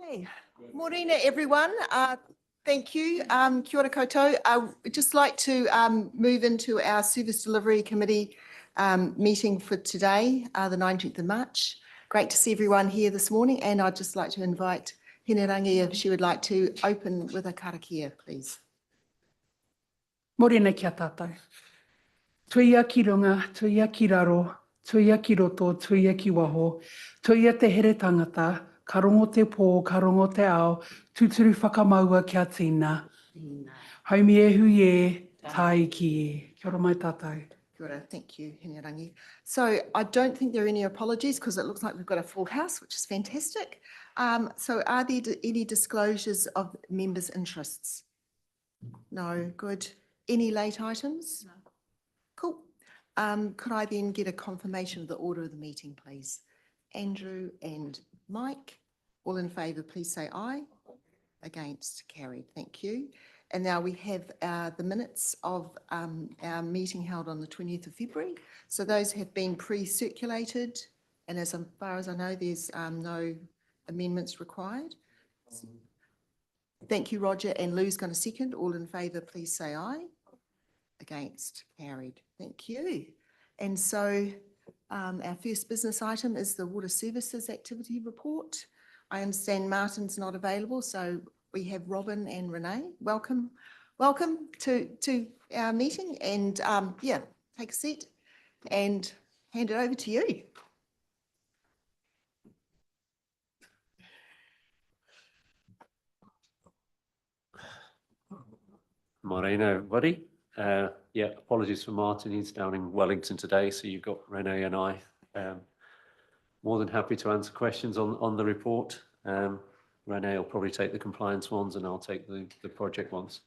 Hey, morena everyone. Thank you. Kia ora koutou. We'd just like to move into our Service Delivery Committee meeting for today, the 19th of March. Great to see everyone here this morning, and I'd just like to invite Hinerangi if she would like to open with a karakia, please. Morena kia tātou. Tuia ki runga, tuia ki raro, tuia ki roto, tuia ki waho, tuia te here tangata, ka rongo te pō, ka rongo te ao, tūturu whakamaua kia tīna. Haumi e hui e, tai ki e. Kia ora mai tātou. Kia ora, thank you, Hinerangi. So I don't think there are any apologies because it looks like we've got a full house, which is fantastic. So are there any disclosures of members' interests? No, good. Any late items? No. Cool. Could I then get a confirmation of the order of the meeting, please? Andrew and Mike, all in favour, please say aye. Against, carried. Thank you. And now we have the minutes of our meeting held on the 20th of February. So those have been pre-circulated, and as far as I know, there's no amendments required. Thank you, Roger. And Lou's going to second. All in favour, please say aye. Against, carried. Thank you. And so our first business item is the Water Services Activity Report. I understand Martin's not available, so we have Robin and Renee. Welcome to our meeting, and yeah, take a seat and hand it over to you. Morena, everybody. Yeah, apologies for Martin. He's down in Wellington today, so you've got Renee and I. More than happy to answer questions on the report. Renee will probably take the compliance ones, and I'll take the project ones.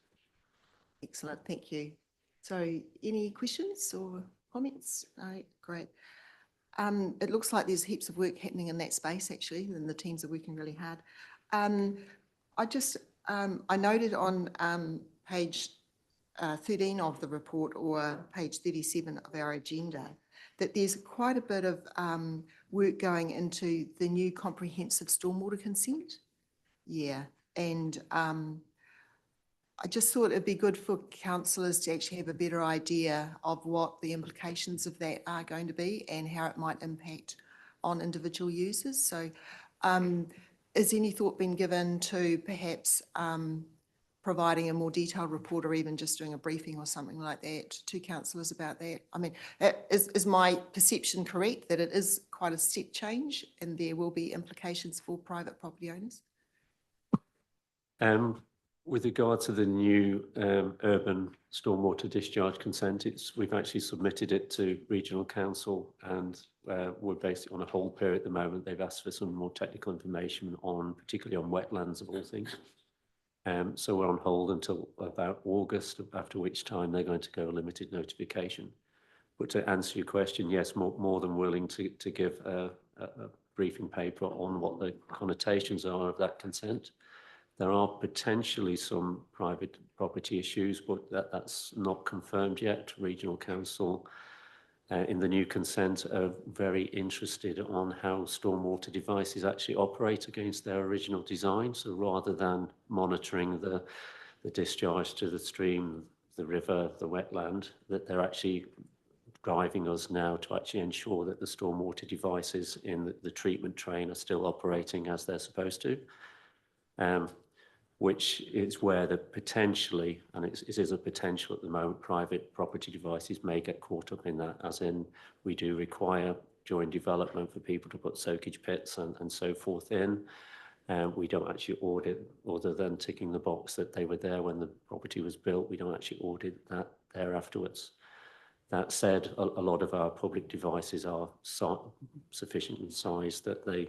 Excellent, thank you. So, any questions or comments? No, great. It looks like there's heaps of work happening in that space actually, and the teams are working really hard. I noted on page 13 of the report, or page 37 of our agenda, that there's quite a bit of work going into the new comprehensive stormwater consent. Yeah, and I just thought it'd be good for councillors to actually have a better idea of what the implications of that are going to be and how it might impact on individual users. So has any thought been given to perhaps providing a more detailed report, or even just doing a briefing or something like that to councillors about that? I mean, is my perception correct that it is quite a step change and there will be implications for private property owners? With regard to the new urban stormwater discharge consent, we've actually submitted it to Regional Council, and we're basically on a hold period at the moment. They've asked for some more technical information particularly on wetlands of all things. So we're on hold until about August, after which time they're going to go limited notification. But to answer your question, yes, more than willing to give a briefing paper on what the connotations are of that consent. There are potentially some private property issues, but that's not confirmed yet. Regional Council in the new consent are very interested on how stormwater devices actually operate against their original design. So rather than monitoring the discharge to the stream, the river, the wetland, that they're actually driving us now to actually ensure that the stormwater devices in the treatment train are still operating as they're supposed to. Which is where the potentially, and it is a potential at the moment, private property devices may get caught up in that, as in we do require during development for people to put soakage pits and so forth in. We don't actually audit, other than ticking the box that they were there when the property was built, we don't actually audit that there afterwards. That said, a lot of our public devices are sufficient in size that they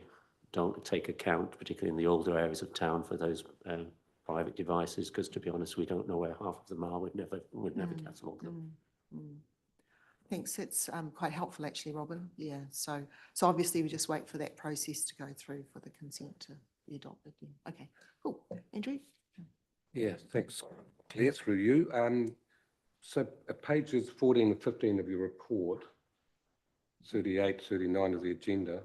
don't take account, particularly in the older areas of town, for those private devices, because to be honest, we don't know where half of them are. We'd never catalog them. Thanks, it's quite helpful actually, Robin. Yeah, so obviously we just wait for that process to go through for the consent to be adopted. Yeah. Okay, cool. Andrew? Yeah, thanks, Claire, through you. So pages 14 and 15 of your report, 38, 39 of the agenda,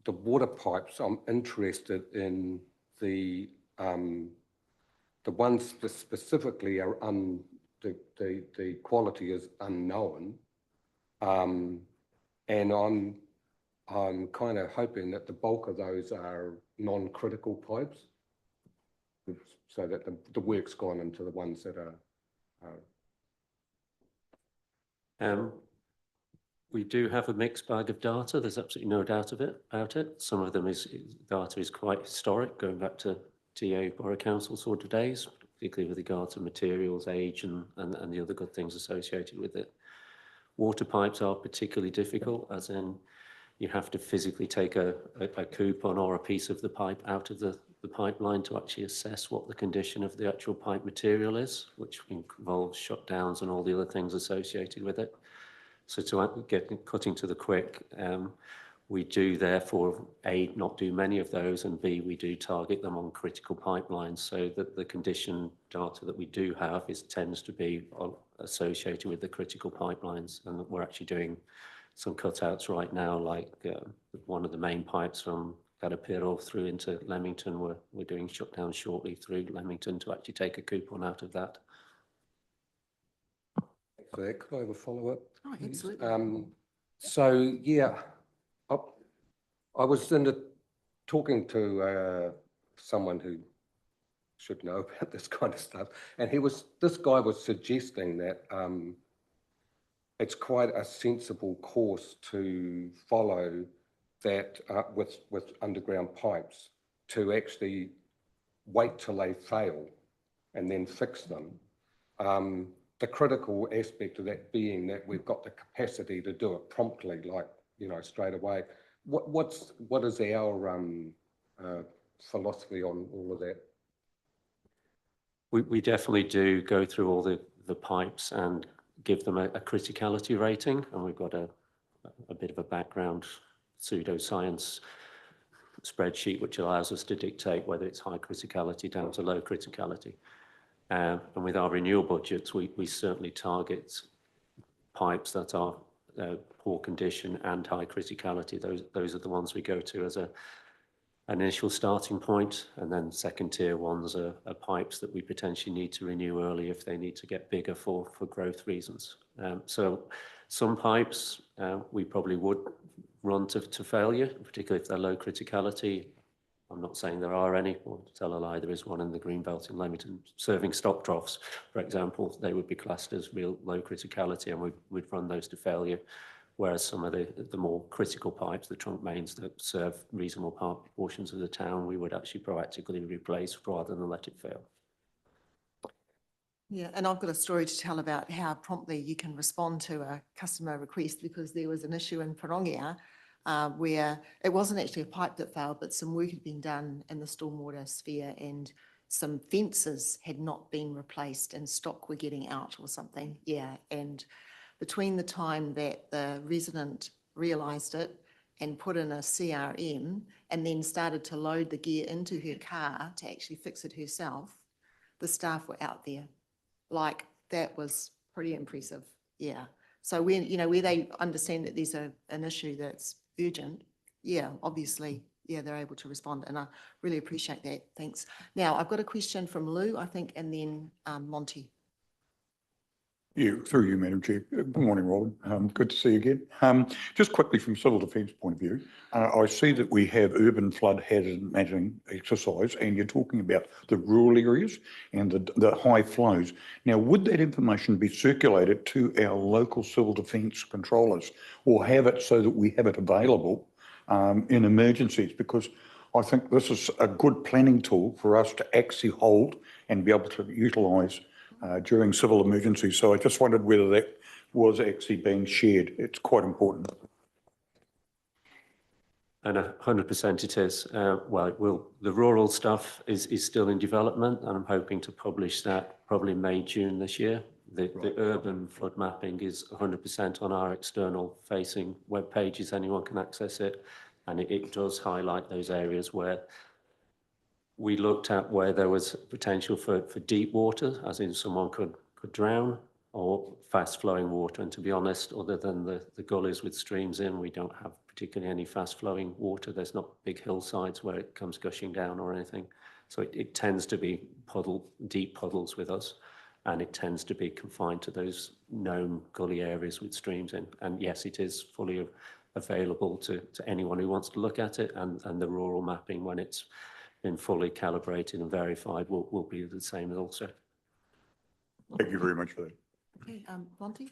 the water pipes, I'm interested in the ones that specifically are the quality is unknown. And I'm kind of hoping that the bulk of those are non-critical pipes, so that the work's gone into the ones that are. We do have a mixed bag of data. There's absolutely no doubt about it. Some of them data is quite historic, going back to TA Borough Council sort of days, particularly with regard to materials, age, and the other good things associated with it. Water pipes are particularly difficult, as in you have to physically take a coupon or a piece of the pipe out of the pipeline to actually assess what the condition of the actual pipe material is, which involves shutdowns and all the other things associated with it. So to get cutting to the quick, we do therefore, A, not do many of those, and B, we do target them on critical pipelines, so that the condition data that we do have tends to be associated with the critical pipelines. And we're actually doing some cutouts right now, like one of the main pipes from Karapiro through into Leamington. We're doing shutdown shortly through Leamington to actually take a coupon out of that. For that, could I have a follow-up? Oh, absolutely. So yeah, I was talking to someone who should know about this kind of stuff, and this guy was suggesting that it's quite a sensible course to follow that with underground pipes, to actually wait till they fail and then fix them. The critical aspect of that being that we've got the capacity to do it promptly, like, straight away. What is our philosophy on all of that? We definitely do go through all the pipes and give them a criticality rating, and we've got a bit of a background pseudoscience spreadsheet which allows us to dictate whether it's high criticality down to low criticality. And with our renewal budgets, we certainly target pipes that are poor condition and high criticality. Those are the ones we go to as an initial starting point, and then second tier ones are pipes that we potentially need to renew early if they need to get bigger for growth reasons. So some pipes we probably would run to failure, particularly if they're low criticality. I'm not saying there are any, or to tell a lie, there is one in the Greenbelt in Leamington serving stock troughs, for example. They would be classed as real low criticality, and we'd run those to failure. Whereas some of the more critical pipes, the trunk mains that serve reasonable portions of the town, we would actually proactively replace rather than let it fail. Yeah, and I've got a story to tell about how promptly you can respond to a customer request, because there was an issue in Parongia where it wasn't actually a pipe that failed, but some work had been done in the stormwater sphere and some fences had not been replaced and stock were getting out or something. Yeah, and between the time that the resident realised it and put in a CRM and then started to load the gear into her car to actually fix it herself, the staff were out there. Like, that was pretty impressive. Yeah. So when, where they understand that there's an issue that's urgent, yeah, obviously, yeah, they're able to respond. And I really appreciate that. Thanks. Now, I've got a question from Lou, I think, and then Monty. Yeah, through you, Madam Chair. Good morning, Robin. Good to see you again. Just quickly, from civil defence point of view, I see that we have urban flood hazard mapping exercise, and you're talking about the rural areas and the high flows. Now, would that information be circulated to our local civil defence controllers, or have it so that we have it available in emergencies? Because I think this is a good planning tool for us to actually hold and be able to utilise during civil emergencies. So I just wondered whether that was actually being shared. It's quite important. And 100% it is. The rural stuff is still in development, and I'm hoping to publish that probably May, June this year. The urban flood mapping is 100% on our external facing web pages. Anyone can access it, and it does highlight those areas where we looked at where there was potential for deep water, as in someone could drown, or fast flowing water. And to be honest, other than the gullies with streams in, we don't have particularly any fast flowing water. There's not big hillsides where it comes gushing down or anything. So it tends to be deep puddles with us, and it tends to be confined to those known gully areas with streams in. And yes, it is fully available to anyone who wants to look at it, and the rural mapping, when it's been fully calibrated and verified, will be the same also. Thank you very much for that. Okay, Monty?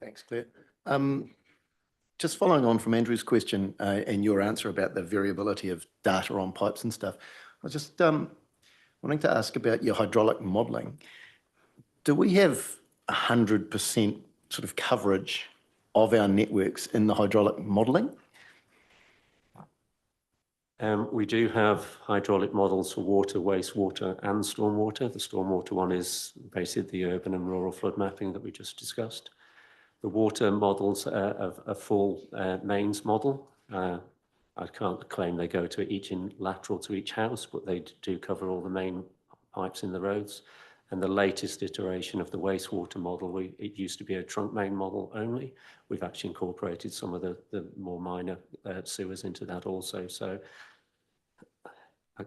Thanks, Claire. Just following on from Andrew's question and your answer about the variability of data on pipes and stuff, I was just wanting to ask about your hydraulic modelling. Do we have 100% sort of coverage of our networks in the hydraulic modelling? We do have hydraulic models for water, wastewater and stormwater. The stormwater one is basically the urban and rural flood mapping that we just discussed. The water models are a full mains model. I can't claim they go to each in lateral to each house, but they do cover all the main pipes in the roads. And the latest iteration of the wastewater model, it used to be a trunk main model only. We've actually incorporated some of the more minor sewers into that also. So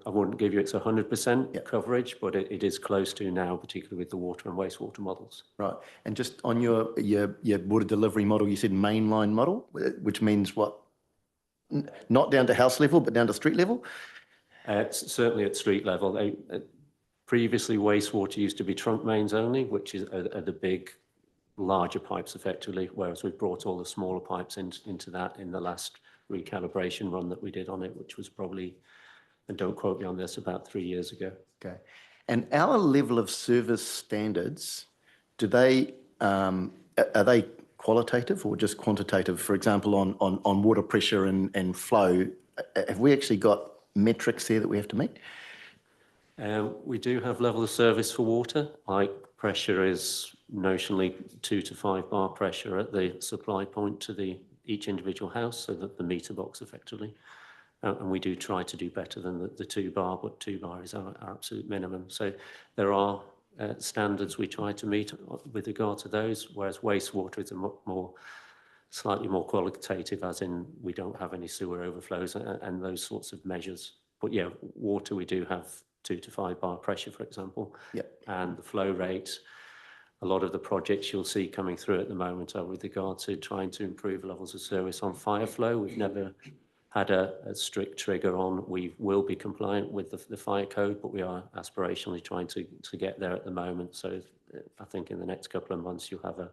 I wouldn't give you it's 100% coverage, but it is close to now, particularly with the water and wastewater models. Right. And just on your water delivery model, you said mainline model, which means what? Not down to house level, but down to street level? Certainly at street level. Previously, wastewater used to be trunk mains only, which are the big, larger pipes effectively, whereas we've brought all the smaller pipes into that in the last recalibration run that we did on it, which was probably, and don't quote me on this, about 3 years ago. Okay. And our level of service standards, are they qualitative or just quantitative? For example, on water pressure and flow, have we actually got metrics there that we have to meet? We do have level of service for water. Like pressure is notionally 2 to 5 bar pressure at the supply point to each individual house, so that the meter box effectively. And we do try to do better than the 2 bar, but 2 bar is our absolute minimum. So there are standards we try to meet with regard to those, whereas wastewater is slightly more qualitative, as in we don't have any sewer overflows and those sorts of measures. But yeah, water we do have 2 to 5 bar pressure, for example. Yep. And the flow rate, a lot of the projects you'll see coming through at the moment are with regard to trying to improve levels of service on fire flow. We've never had a strict trigger on. We will be compliant with the fire code, but we are aspirationally trying to get there at the moment. So I think in the next couple of months you'll have a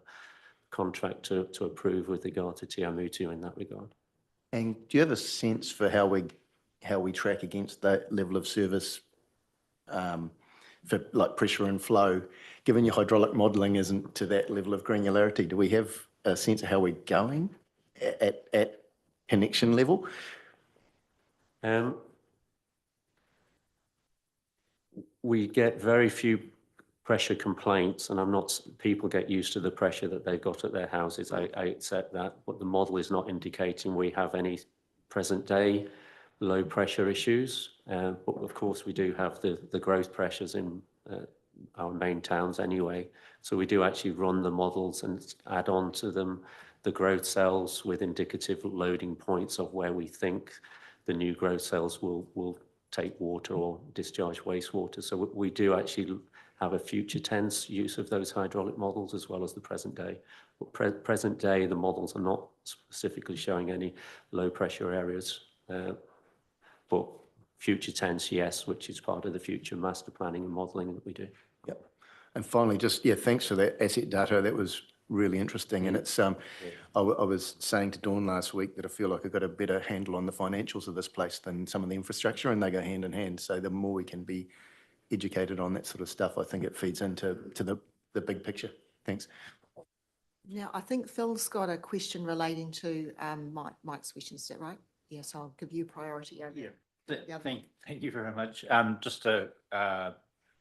contract to approve with regard to Tiamutu in that regard. And do you have a sense for how we track against that level of service for like pressure and flow? Given your hydraulic modelling isn't to that level of granularity, do we have a sense of how we're going at connection level? We get very few pressure complaints, and people get used to the pressure that they've got at their houses. I accept that, but the model is not indicating we have any present day low pressure issues. But of course we do have the growth pressures in our main towns anyway. So we do actually run the models and add on to them the growth cells with indicative loading points of where we think the new growth cells will take water or discharge wastewater. So we do actually have a future tense use of those hydraulic models as well as the present day. But present day, the models are not specifically showing any low pressure areas. But future tense, yes, which is part of the future master planning and modelling that we do. Yep. And finally, just, thanks for that asset data. That was really interesting. And it's, I was saying to Dawn last week that I feel like I've got a better handle on the financials of this place than some of the infrastructure, and they go hand in hand. So the more we can be educated on that sort of stuff, I think it feeds into the big picture. Thanks. Now, I think Phil's got a question relating to Mike's question. Is that right? Yes, I'll give you priority over. Yeah. Thank you very much. Just a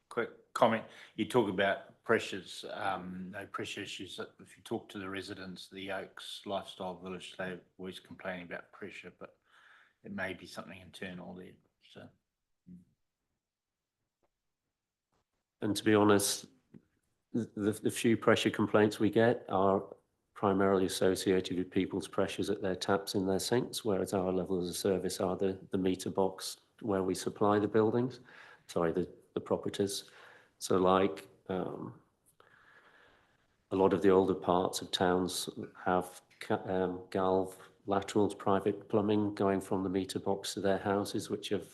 quick comment. You talk about pressures, no pressure issues. If you talk to the residents, the Oaks Lifestyle Village, they're always complaining about pressure, but it may be something internal there. So. And to be honest, the few pressure complaints we get are primarily associated with people's pressures at their taps in their sinks, whereas our levels of service are the meter box where we supply the buildings, sorry, the properties. So like a lot of the older parts of towns have galv laterals, private plumbing going from the meter box to their houses, which have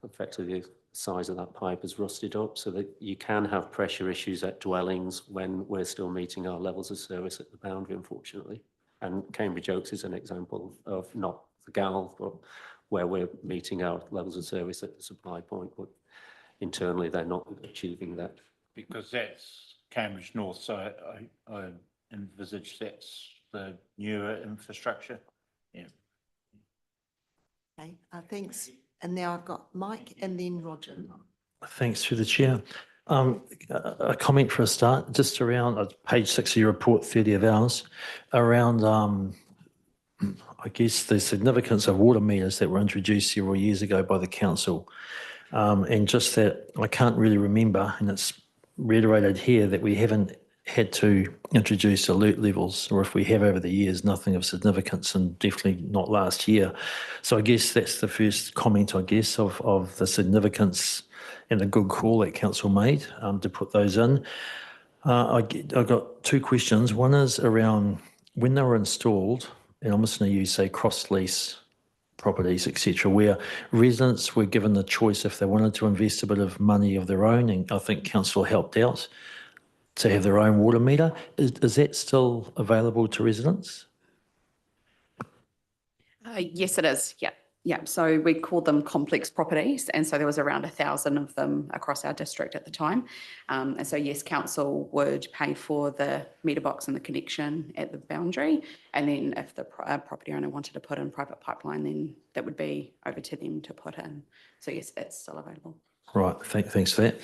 effectively the size of that pipe has rusted up, so that you can have pressure issues at dwellings when we're still meeting our levels of service at the boundary, unfortunately. And Cambridge Oaks is an example of not the galv, but where we're meeting our levels of service at the supply point, but internally they're not achieving that. Because that's Cambridge North, so I envisage that's the newer infrastructure. Yeah. Okay, thanks. And now I've got Mike and then Roger. Thanks through the chair. A comment for a start, just around page 6 of your report, 30 of ours, around, I guess, the significance of water meters that were introduced several years ago by the council. And just that I can't really remember, and it's reiterated here, that we haven't had to introduce alert levels, or if we have over the years, nothing of significance, and definitely not last year. So I guess that's the first comment, I guess, of the significance and the good call that council made to put those in. I've got two questions. One is around when they were installed, and I'm just going to use, say, cross-lease properties, etc., where residents were given the choice if they wanted to invest a bit of money of their own, and I think council helped out to have their own water meter. Is that still available to residents? Yes, it is. Yeah. Yeah. So we called them complex properties. And so there was around 1,000 of them across our district at the time. And so, yes, council would pay for the meter box and the connection at the boundary. And then if the property owner wanted to put in private pipeline, then that would be over to them to put in. So yes, it's still available. Right. Thanks for that.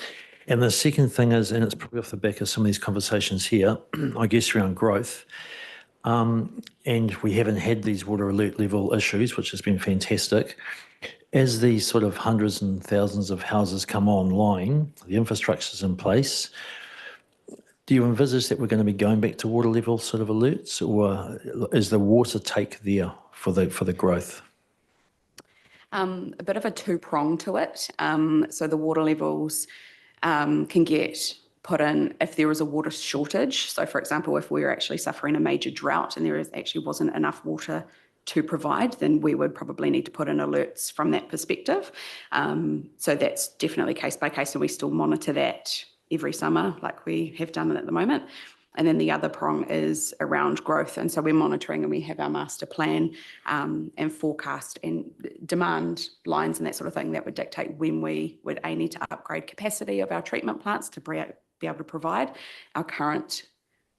And the second thing is, and it's probably off the back of some of these conversations here, I guess around growth. And we haven't had these water alert level issues, which has been fantastic. As these sort of hundreds and thousands of houses come online, the infrastructure's in place, do you envisage that we're going to be going back to water level sort of alerts, or is the water take there for the growth? A bit of a two-prong to it. So the water levels can get put in if there is a water shortage. So for example, if we were actually suffering a major drought and there actually wasn't enough water to provide, then we would probably need to put in alerts from that perspective. So that's definitely case by case, and we still monitor that every summer like we have done at the moment. And then the other prong is around growth. And so we're monitoring, and we have our master plan and forecast and demand lines and that sort of thing that would dictate when we would need to upgrade capacity of our treatment plants to be able to provide. Our current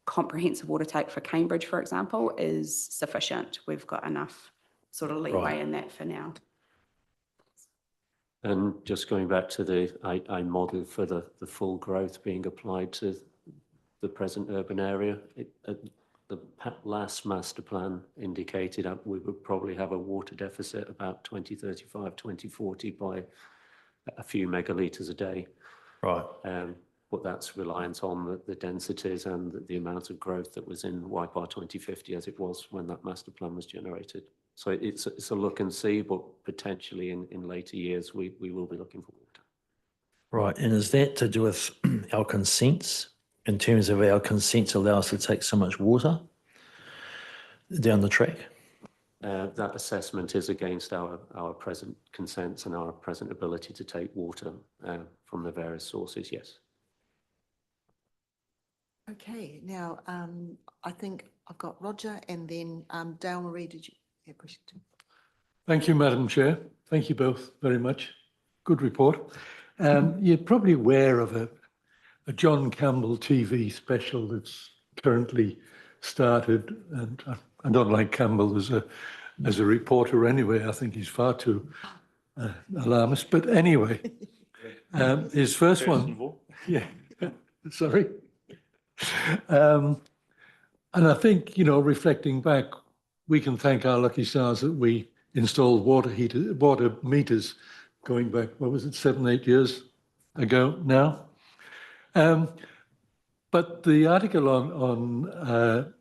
comprehensive water take for Cambridge, for example, is sufficient. We've got enough sort of leeway in that for now. And just going back to the I model for the full growth being applied to the present urban area, the last master plan indicated we would probably have a water deficit about 2035, 2040 by a few megalitres a day. Right. But that's reliant on the densities and the amount of growth that was in YPAR 2050 as it was when that master plan was generated. So it's a look and see, but potentially in later years, we will be looking for water. Right. And is that to do with our consents, in terms of our consents allow us to take so much water down the track? That assessment is against our present consents and our present ability to take water from the various sources, yes. Okay, now I think I've got Roger and then Dale Marie, did you have a question too? Thank you, Madam Chair. Thank you both very much. Good report. You're probably aware of a John Campbell TV special that's currently started, and I don't like Campbell as a reporter anyway. I think he's far too alarmist. But anyway, his first one, yeah, sorry. And I think, reflecting back, we can thank our lucky stars that we installed water meters going back, 7, 8 years ago now. But the article on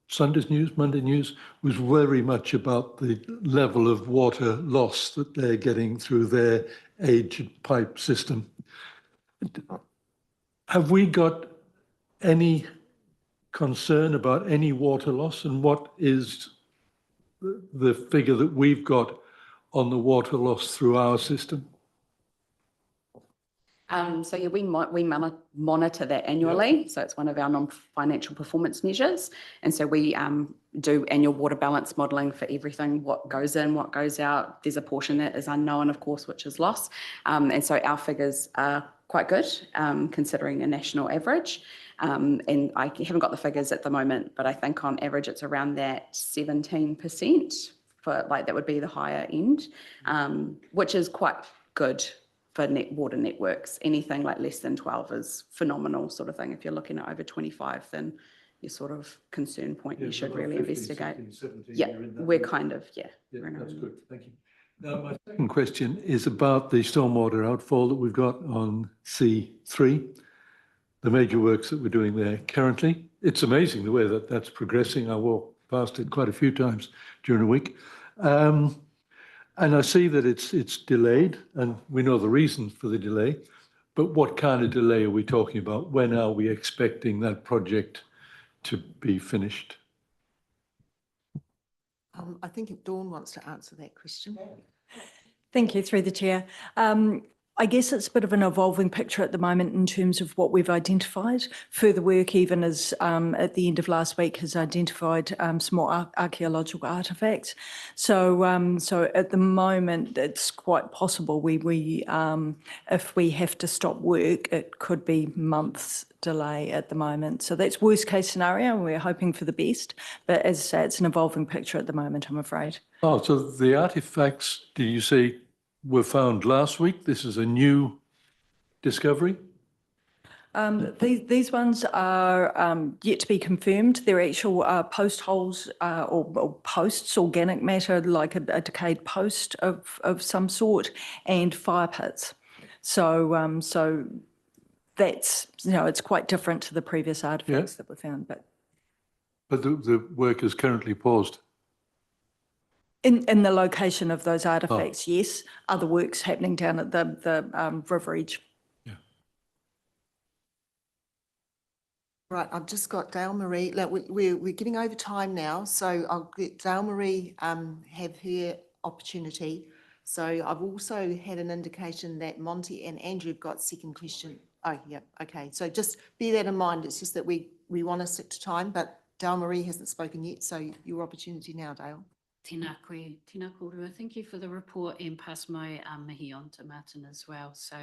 Sunday's news, Monday news, was very much about the level of water loss that they're getting through their aged pipe system. Have we got any concern about any water loss, and what is the figure that we've got on the water loss through our system? So yeah, we monitor that annually. So it's one of our non-financial performance measures. And so we do annual water balance modelling for everything, what goes in, what goes out. There's a portion that is unknown, of course, which is loss. And so our figures are quite good, considering a national average. And I haven't got the figures at the moment, but I think on average it's around that 17% for that would be the higher end, which is quite good for water networks. Anything like less than 12 is phenomenal sort of thing. If you're looking at over 25, then you're sort of concern point, you should really investigate. 16, 17, Yeah, you're in that we're range. kind of, Yeah, we're in that's a- good. Thank you. Now, my second question is about the stormwater outfall that we've got on C3, the major works that we're doing there currently. It's amazing the way that that's progressing. I walked past it quite a few times during the week. And I see that it's delayed, and we know the reason for the delay, but what kind of delay are we talking about? When are we expecting that project to be finished? I think if Dawn wants to answer that question. Thank you, through the chair. I guess it's a bit of an evolving picture at the moment in terms of what we've identified. Further work, even as at the end of last week, has identified some more archaeological artefacts. So at the moment, it's quite possible we if we have to stop work, it could be months delay at the moment. So that's worst case scenario, and we're hoping for the best. But as I say, it's an evolving picture at the moment, I'm afraid. Oh, so the artifacts, did you say, were found last week? This is a new discovery? These ones are yet to be confirmed. They're actual post holes or posts, organic matter, like a decayed post of some sort, and fire pits. So that's, it's quite different to the previous artifacts that were found. But the work is currently paused. In the location of those artifacts, yes. Other works happening down at the river edge. Right, I've just got Dale Marie. Like we're getting over time now, so I'll let Dale Marie have her opportunity. So I've also had an indication that Monty and Andrew have got second question. Oh, yeah, okay. So just bear that in mind. It's just that we want to stick to time, but Dale Marie hasn't spoken yet, so your opportunity now, Dale. Tēnā koe, tēnā kōrua. Thank you for the report and pass my mihi on to Martin as well. So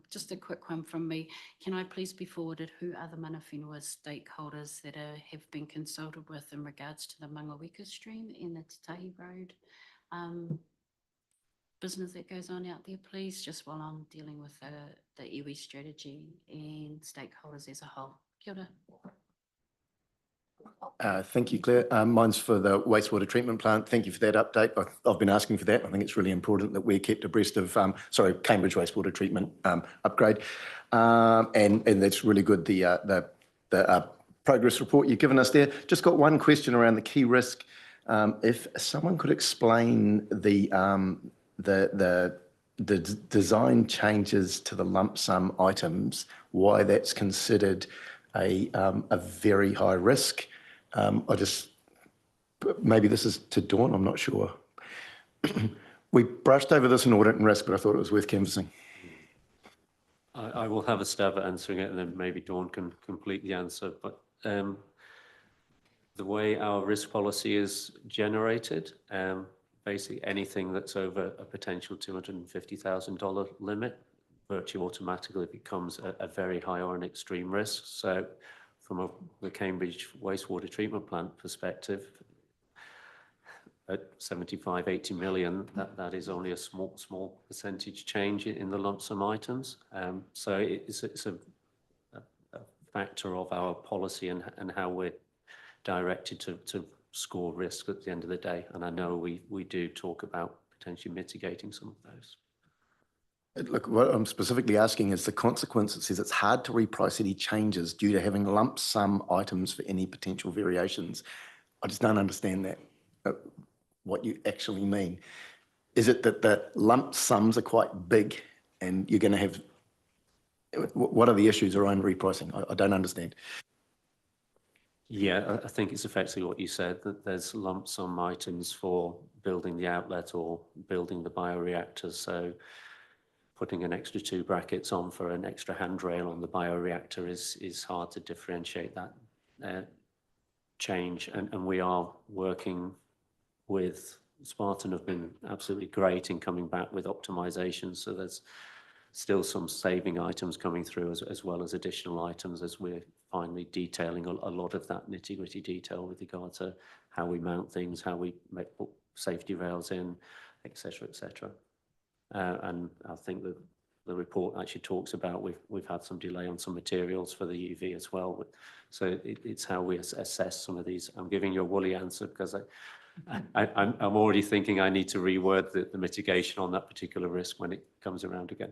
just a quick one from me. Can I please be forwarded who are the mana whenua stakeholders that have been consulted with in regards to the Mangaweka stream and the Te Tahi Road business that goes on out there, please, just while I'm dealing with the iwi strategy and stakeholders as a whole. Kia ora. Thank you, Claire. Mine's for the wastewater treatment plant. Thank you for that update. I've been asking for that. I think it's really important that we're kept abreast of, Cambridge wastewater treatment upgrade. And that's really good, the progress report you've given us there. Just got one question around the key risk. If someone could explain the design changes to the lump sum items, why that's considered a very high risk. Maybe this is to Dawn, I'm not sure. We brushed over this in audit and risk, but I thought it was worth canvassing. I will have a stab at answering it, and then maybe Dawn can complete the answer. But the way our risk policy is generated, basically anything that's over a potential $250,000 limit virtually automatically becomes a very high or an extreme risk. So from the Cambridge wastewater treatment plant perspective, at 75, 80 million, that is only a small percentage change in the lump sum items. So it's a factor of our policy and how we're directed to score risk at the end of the day. And I know we do talk about potentially mitigating some of those. Look, what I'm specifically asking is the consequence. It says it's hard to reprice any changes due to having lump sum items for any potential variations. I just don't understand that, what you actually mean. Is it that the lump sums are quite big and you're going to have, what are the issues around repricing? I don't understand. Yeah, I think it's effectively what you said, that there's lump sum items for building the outlet or building the bioreactor. So putting an extra 2 brackets on for an extra handrail on the bioreactor is hard to differentiate that change. And we are working with Spartan, have been absolutely great in coming back with optimization. So there's still some saving items coming through as well as additional items as we're finally detailing a lot of that nitty-gritty detail with regard to how we mount things, how we put safety rails in, et cetera, and I think that the report actually talks about we've had some delay on some materials for the UV as well. So it's how we assess some of these. I'm giving you a woolly answer because I'm already thinking I need to reword the mitigation on that particular risk when it comes around again.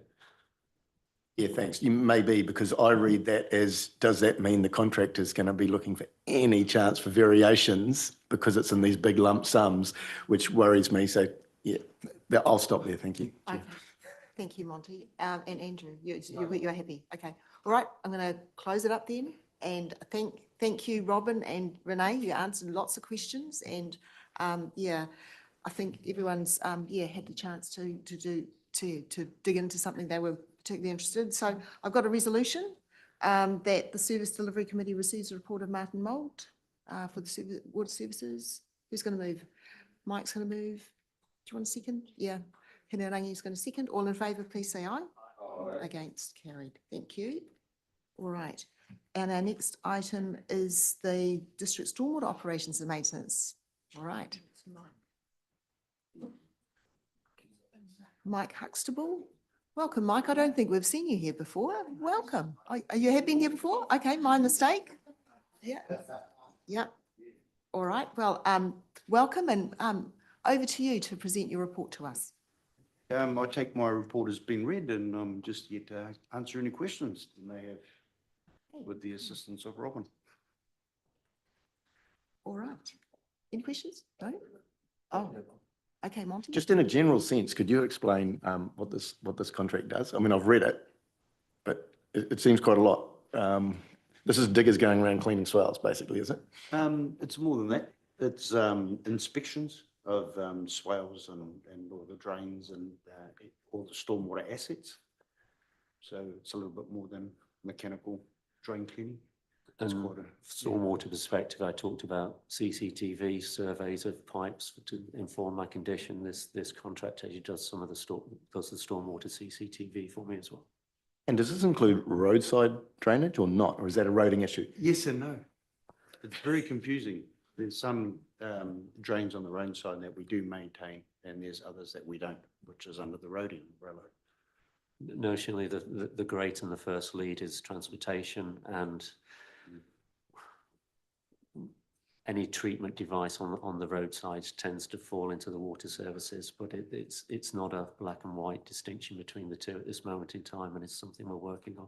Yeah, thanks. You may be, because I read that as, does that mean the contractor is going to be looking for any chance for variations because it's in these big lump sums, which worries me. So yeah, I'll stop there. Thank you. Okay. Thank you, Monty. And Andrew, you're happy. Okay. All right. I'm going to close it up then. And thank you, Robin and Renee. You answered lots of questions. And yeah, I think everyone's had the chance to dig into something they were particularly interested. So I've got a resolution that the Service Delivery Committee receives a report of Martin Moult for the water services. Who's going to move? Mike's going to move. Do you want a second? Yeah. Hinerangi's going to second. All in favour, please say aye. Aye. Against, carried. Thank you. All right. And our next item is the District Stormwater Operations and Maintenance. All right. Mike Huxtable. Welcome, Mike. I don't think we've seen you here before. Welcome. You have been here before? Okay, my mistake. Yeah. Yeah. All right. Well, welcome, and over to you to present your report to us. I take my report has been read, and I'm just yet to answer any questions you may have with the assistance of Robin. All right. Any questions? No? Oh, okay, Monty. Just in a general sense, could you explain what this contract does? I mean, I've read it, but it seems quite a lot. This is diggers going around cleaning swales, basically, is it? It's more than that. It's inspections of swales and all the drains and all the stormwater assets. So it's a little bit more than mechanical drain cleaning. And from stormwater perspective, I talked about CCTV surveys of pipes to inform my condition. This contract actually does some of the stormwater CCTV for me as well. And does this include roadside drainage or not, or is that a roading issue? Yes and no. It's very confusing. There's some drains on the roadside that we do maintain, and there's others that we don't, which is under the roading umbrella. Notionally, the grate and the first lead is transportation, and any treatment device on the roadside tends to fall into the water services, but it's not a black and white distinction between the two at this moment in time, and it's something we're working on.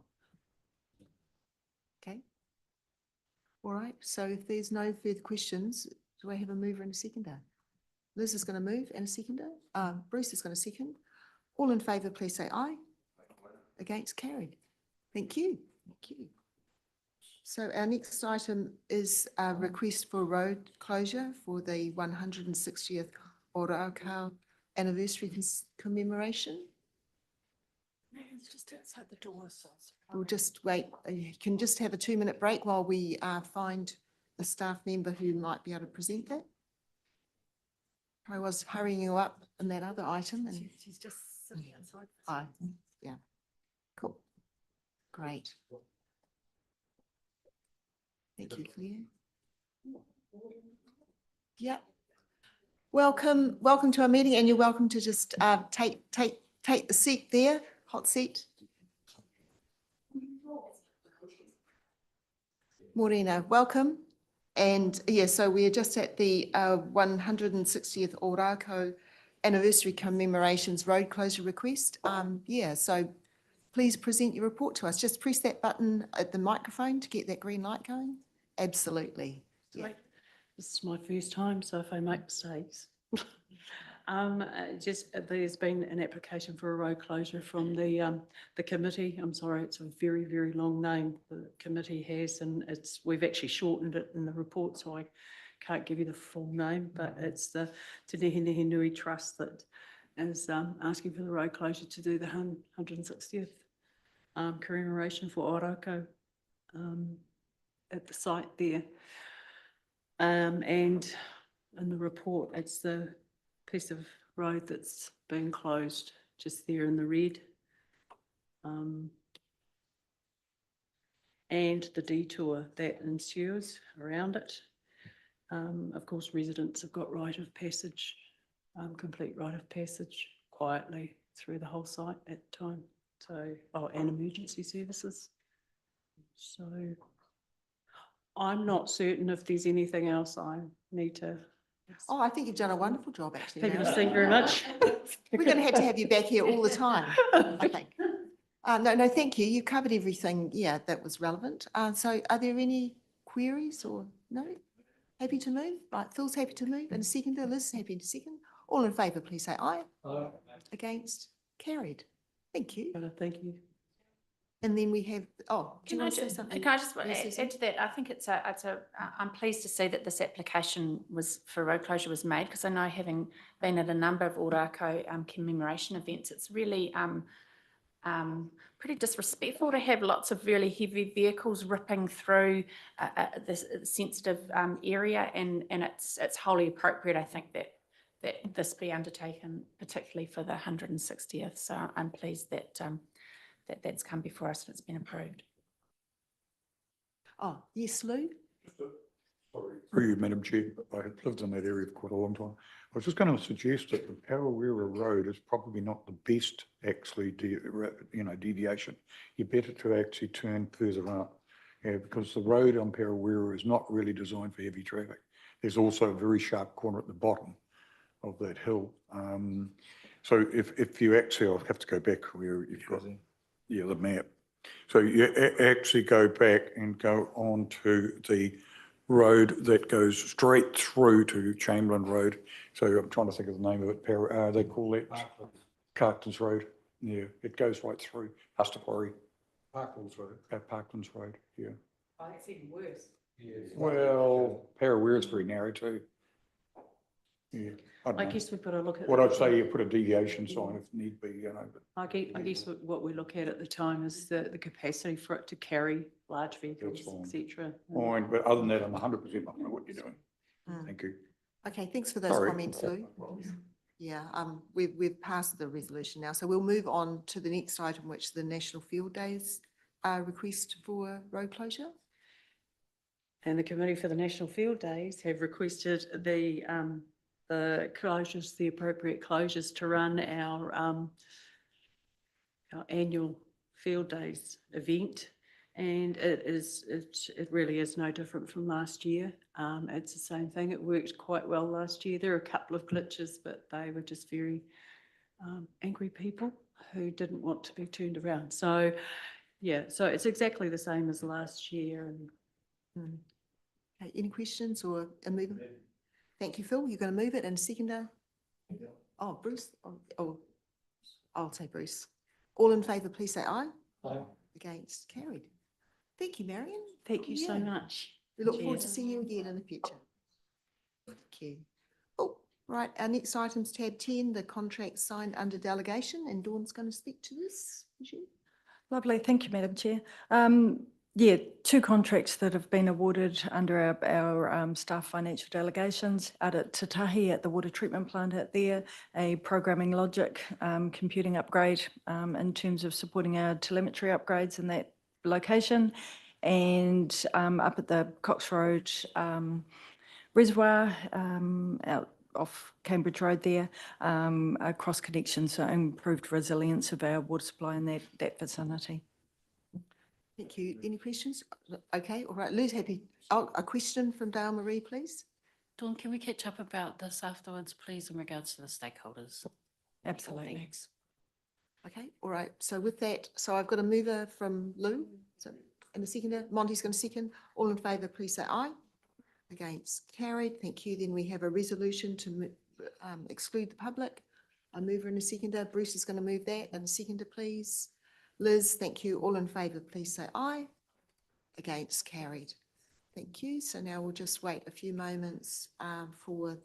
Okay. All right. So if there's no further questions, do I have a mover and a seconder? Liz is going to move and a seconder. Bruce is going to second. All in favour, please say aye. Against, carried. Thank you. Thank you. So our next item is a request for road closure for the 160th Ōrākau anniversary commemoration. It's just outside the door. We'll just wait. You can just have a 2-minute break while we find a staff member who might be able to present that. I was hurrying you up in that other item. And She's just sitting outside. Yeah. Cool. Great. Thank you, Claire. Yeah. Welcome to our meeting, and you're welcome to just take the seat there, hot seat. Morena, welcome. And yeah, so we're just at the 160th Ōrākau anniversary commemorations road closure request. Yeah, so please present your report to us. Just press that button at the microphone to get that green light going. Absolutely. Yeah. Right. This is my first time, so if I make mistakes. There's been an application for a road closure from the committee. I'm sorry, it's a very, very long name the committee has, and we've actually shortened it in the report, so I can't give you the full name, but it's the Te Nehi Nui Trust that is asking for the road closure to do the 160th commemoration for Ōrākau at the site there. And in the report, it's the piece of road that's been closed just there in the red. And the detour that ensues around it. Of course, residents have got right of passage, complete right of passage quietly through the whole site at the time. So, and emergency services. So I'm not certain if there's anything else I need to. Oh, I think you've done a wonderful job, actually. Fabulous, Mary. thank you very much. We're going to have you back here all the time, I think. No, thank you. You covered everything, yeah, that was relevant. So are there any queries or no? Happy to move? Right, Phil's happy to move and a seconder, Liz happy to second. All in favour, please say aye. Aye. Against? Carried. Thank you. Thank you. And then we have, do you Can I want to say just, something? can I just Yes, Susan? add to that? I think I'm pleased to see that this application for road closure was made, because I know, having been at a number of Ōrākau commemoration events, it's really pretty disrespectful to have lots of really heavy vehicles ripping through this sensitive area, and it's wholly appropriate, I think, that this be undertaken, particularly for the 160th. So I'm pleased that that's come before us and it's been approved. Oh, yes, Lou? Sorry. Through you, Madam Chair, I have lived in that area for quite a long time. I was just going to suggest that the Parawera Road is probably not the best actually, deviation. You're better to actually turn further up, because the road on Parawera is not really designed for heavy traffic. There's also a very sharp corner at the bottom of that hill. So if you actually, I'll have to go back where you've got, the map. So you actually go back and go on to the road that goes straight through to Chamberlain Road. So I'm trying to think of the name of it. They call it Carklands Road. Yeah, it goes right through Hastapori. Parklands Road. Parklands Road, yeah. Oh, it's even worse. Well, Parawera is very narrow too. Yeah, I guess we've got to look at. what I'd say, you put a deviation sign if need be, but. I guess what we look at the time is the capacity for it to carry large vehicles, etc. Fine, but other than that, I'm 100% not know what you're doing. Thank you. Okay, thanks for those Sorry. comments, Lou. Yeah, we've passed the resolution now, so we'll move on to the next item, which is the National Field Days request for road closure. And the Committee for the National Field Days have requested the closures, the appropriate closures to run our annual Field Days event. And it really is no different from last year. It's the same thing. It worked quite well last year. There are a couple of glitches, but they were just very angry people who didn't want to be turned around. So, yeah, so it's exactly the same as last year. And Okay, any questions or a move? Thank you, Phil. You're going to move it and seconder? Oh, Bruce? Oh, I'll say Bruce. All in favour, please say aye. Aye. Against? Carried. Thank you, Marion. thank you so Yeah. much. We look forward to Cheers. seeing you again in the future. Thank you. Oh, right, our next item's tab 10, the contract signed under delegation, and Dawn's going to speak to this. Is she? Lovely, thank you, Madam Chair. Yeah, two contracts that have been awarded under our staff financial delegations out at Te Tahi at the water treatment plant out there, a programming logic computing upgrade in terms of supporting our telemetry upgrades in that location, and up at the Cox Road reservoir out off Cambridge Road there, a cross connection, so improved resilience of our water supply in that vicinity. Thank you. Any questions? Okay, all right. Lou's happy. Oh, a question from Dale Marie, please. Dawn, can we catch up about this afterwards, please, in regards to the stakeholders? Absolutely. Thanks. Okay, all right. So with that, so I've got a mover from Lou. So, and a seconder, Monty's going to second. All in favour, please say aye. Against, carried. Thank you. Then we have a resolution to exclude the public. A mover and a seconder. Bruce is going to move that. And a seconder, please. Liz, thank you. All in favour, please say aye. Against, carried. Thank you. So now we'll just wait a few moments for